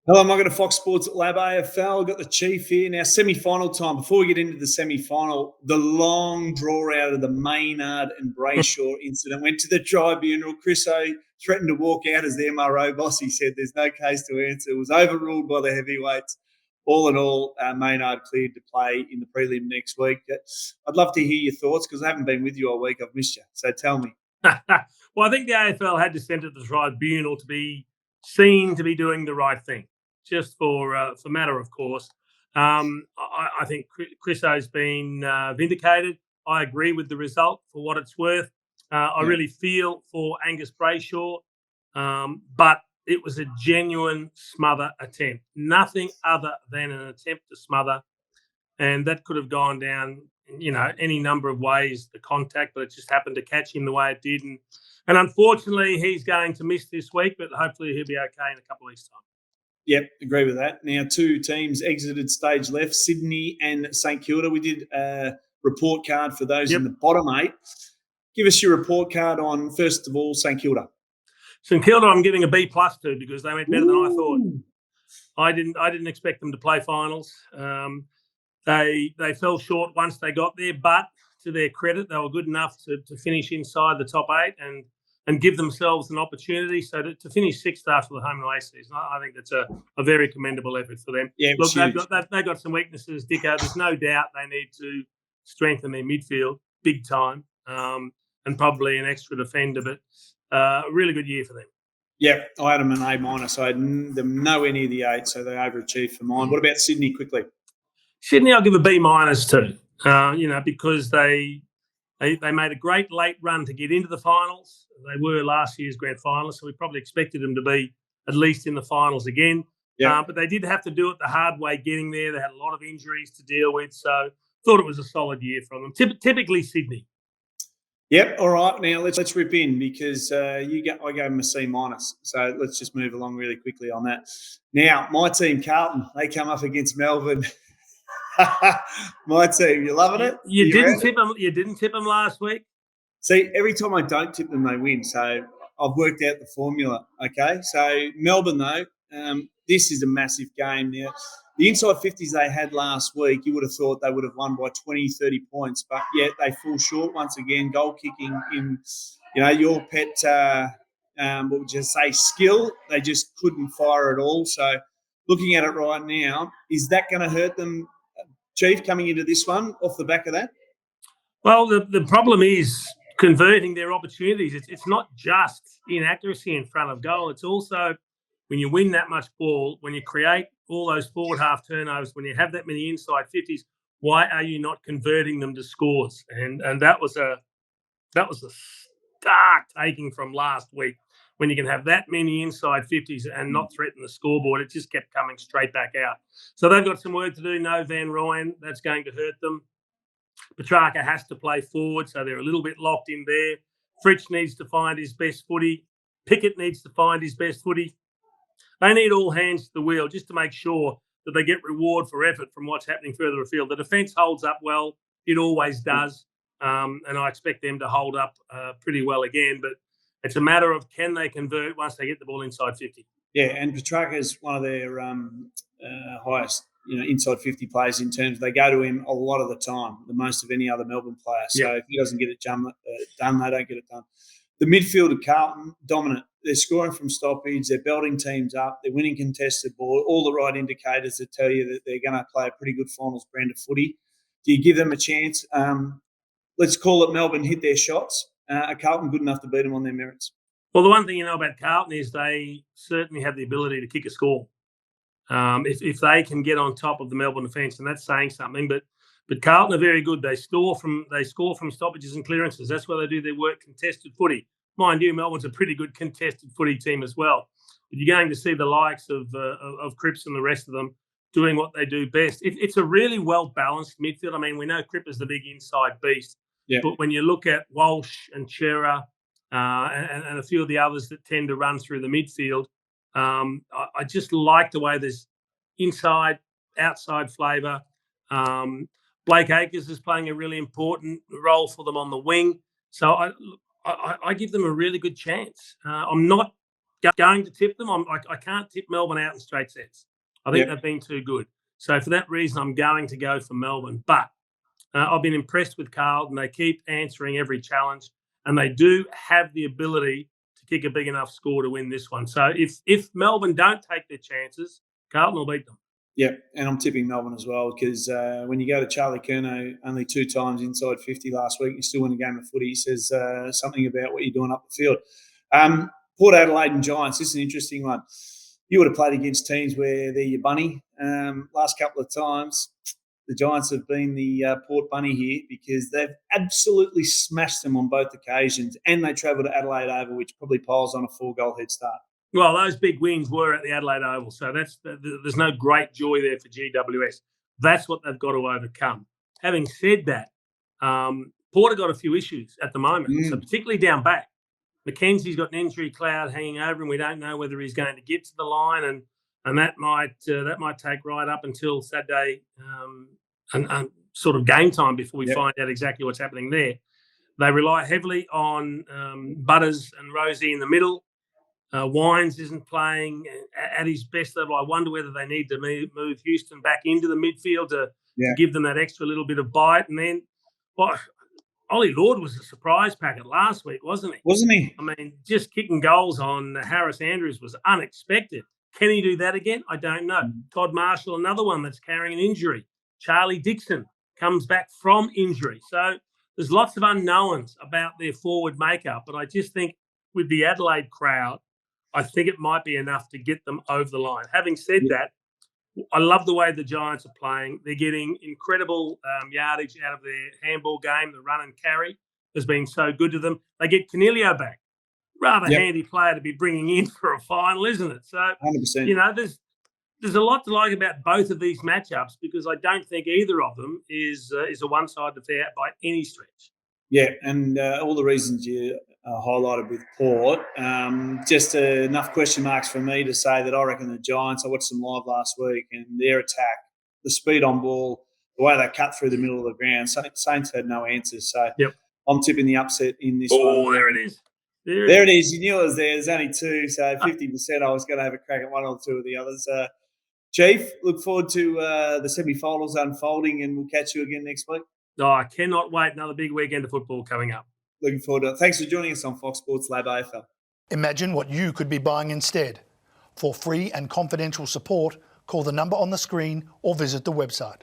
Hello, I'm Margaret of Fox Sports Lab AFL. Got the Chief here. Now, semi-final time. Before we get into the semi-final, the long draw out of the Maynard and Brayshaw incident went to the tribunal. Chris O threatened to walk out as the MRO boss. He said there's no case to answer. It was overruled by the heavyweights. All in all, Maynard cleared to play in the prelim next week. I'd love to hear your thoughts because I haven't been with you all week. I've missed you. So tell me. Well, I think the AFL had to send it to the tribunal to be seen to be doing the right thing, just for matter of course. I think Chris O's been vindicated. I agree with the result for what it's worth. I really feel for Angus Brayshaw, but it was a genuine smother attempt. Nothing other than an attempt to smother, and that could have gone down, any number of ways, the contact, but it just happened to catch him the way it did. And unfortunately, he's going to miss this week, but hopefully he'll be okay in a couple of weeks' time. Yep, agree with that. Now, two teams exited stage left, Sydney and St Kilda. We did a report card for those in the bottom eight. Give us your report card on, first of all, St Kilda. St Kilda, I'm giving a B+ to because they went better than I thought. I didn't expect them to play finals. They fell short once they got there, but to their credit, they were good enough to finish inside the top eight and give themselves an opportunity. So to finish sixth after the home and away season, I think that's a very commendable effort for them. Yeah, look, they've got some weaknesses, Dicko. There's no doubt they need to strengthen their midfield big time, and probably an extra defender. But a really good year for them. Yeah, I had them an A-. I had them nowhere near the 8, so they overachieved for mine. What about Sydney, quickly? Sydney, I'll give a B- to. Because they made a great late run to get into the finals. They were last year's grand finalists, so we probably expected them to be at least in the finals again. Yeah. But they did have to do it the hard way getting there. They had a lot of injuries to deal with, so thought it was a solid year from them. Typically Sydney. Yep. All right. Now let's rip in because I gave them a C-. So let's just move along really quickly on that. Now, my team, Carlton, they come up against Melbourne. My team, you loving it? You didn't tip them. You didn't tip them last week. See, every time I don't tip them, they win. So I've worked out the formula. Okay. So Melbourne, though, this is a massive game. Now, the inside 50s they had last week, you would have thought they would have won by 20, 30 points, but yet they fall short once again. Goal kicking in, your pet, what would you say, skill. They just couldn't fire at all. So looking at it right now, is that going to hurt them, Chief, coming into this one off the back of that? Well, the problem is converting their opportunities. It's not just inaccuracy in front of goal. It's also when you win that much ball, when you create all those forward half turnovers, when you have that many inside 50s, why are you not converting them to scores? And that was a stark taking from last week. When you can have that many inside 50s and not threaten the scoreboard, it just kept coming straight back out. So they've got some work to do. No Van Ryan, that's going to hurt them. Petrarca has to play forward, so they're a little bit locked in there. Fritsch needs to find his best footy. Pickett needs to find his best footy. They need all hands to the wheel just to make sure that they get reward for effort from what's happening further afield. The defence holds up well. It always does. And I expect them to hold up pretty well again. But it's a matter of can they convert once they get the ball inside 50. Yeah, and Petrarca is one of their highest, inside 50 players in terms they go to him a lot of the time, the most of any other Melbourne player. So if he doesn't get it done, they don't get it done. The midfield of Carlton, dominant. They're scoring from stoppage. They're belting teams up. They're winning contested ball. All the right indicators that tell you that they're going to play a pretty good finals brand of footy. Do you give them a chance? Let's call it Melbourne hit their shots. Are Carlton good enough to beat them on their merits? Well, the one thing you know about Carlton is they certainly have the ability to kick a score. If they can get on top of the Melbourne defence, and that's saying something. But Carlton are very good. They score from stoppages and clearances. That's where they do their work. Contested footy, mind you, Melbourne's a pretty good contested footy team as well. But you're going to see the likes of Cripps and the rest of them doing what they do best. It's a really well balanced midfield. I mean, we know Cripps is the big inside beast, but when you look at Walsh and Chera and a few of the others that tend to run through the midfield, I just like the way there's inside, outside flavour. Blake Acres is playing a really important role for them on the wing. So I give them a really good chance. I'm not going to tip them. I can't tip Melbourne out in straight sets. I think they've been too good. So for that reason, I'm going to go for Melbourne. But I've been impressed with Carlton. They keep answering every challenge, and they do have the ability to kick a big enough score to win this one. So if Melbourne don't take their chances, Carlton will beat them. Yeah, and I'm tipping Melbourne as well because when you go to Charlie Curnow only 2 times inside 50 last week, you still win a game of footy, says something about what you're doing up the field. Port Adelaide and Giants, this is an interesting one. You would have played against teams where they're your bunny. Last couple of times, the Giants have been the Port bunny here because they've absolutely smashed them on both occasions, and they travel to Adelaide Oval, which probably piles on a 4-goal head start. Well, those big wins were at the Adelaide Oval, so there's no great joy there for GWS. That's what they've got to overcome. Having said that, Port have got a few issues at the moment, so particularly down back. Mackenzie's got an injury cloud hanging over him. We don't know whether he's going to get to the line, and that might take right up until Saturday and sort of game time before we find out exactly what's happening there. They rely heavily on Butters and Rosie in the middle. Wines isn't playing at his best level. I wonder whether they need to move Houston back into the midfield to give them that extra little bit of bite. And then, Ollie Lord was a surprise packet last week, wasn't he? Wasn't he? I mean, just kicking goals on Harris Andrews was unexpected. Can he do that again? I don't know. Todd Marshall, another one that's carrying an injury. Charlie Dixon comes back from injury. So there's lots of unknowns about their forward makeup. But I just think with the Adelaide crowd, I think it might be enough to get them over the line. Having said that, I love the way the Giants are playing. They're getting incredible yardage out of their handball game. The run and carry has been so good to them. They get Canelio back. Rather handy player to be bringing in for a final, isn't it? So, 100%. You know, there's a lot to like about both of these matchups because I don't think either of them is a one-sided affair by any stretch. Yeah, and all the reasons you highlighted with Port, just enough question marks for me to say that I reckon the Giants, I watched them live last week, and their attack, the speed on ball, the way they cut through the middle of the ground, Saints had no answers. So I'm tipping the upset in this one. Oh, there it is. There it is. You knew it was there. There's only 2, so 50% I was going to have a crack at one or 2 of the others. Chief, look forward to the semi-finals unfolding, and we'll catch you again next week. Oh, I cannot wait. Another big weekend of football coming up. Looking forward to it. Thanks for joining us on Fox Sports Lab AFL. Imagine what you could be buying instead. For free and confidential support, call the number on the screen or visit the website.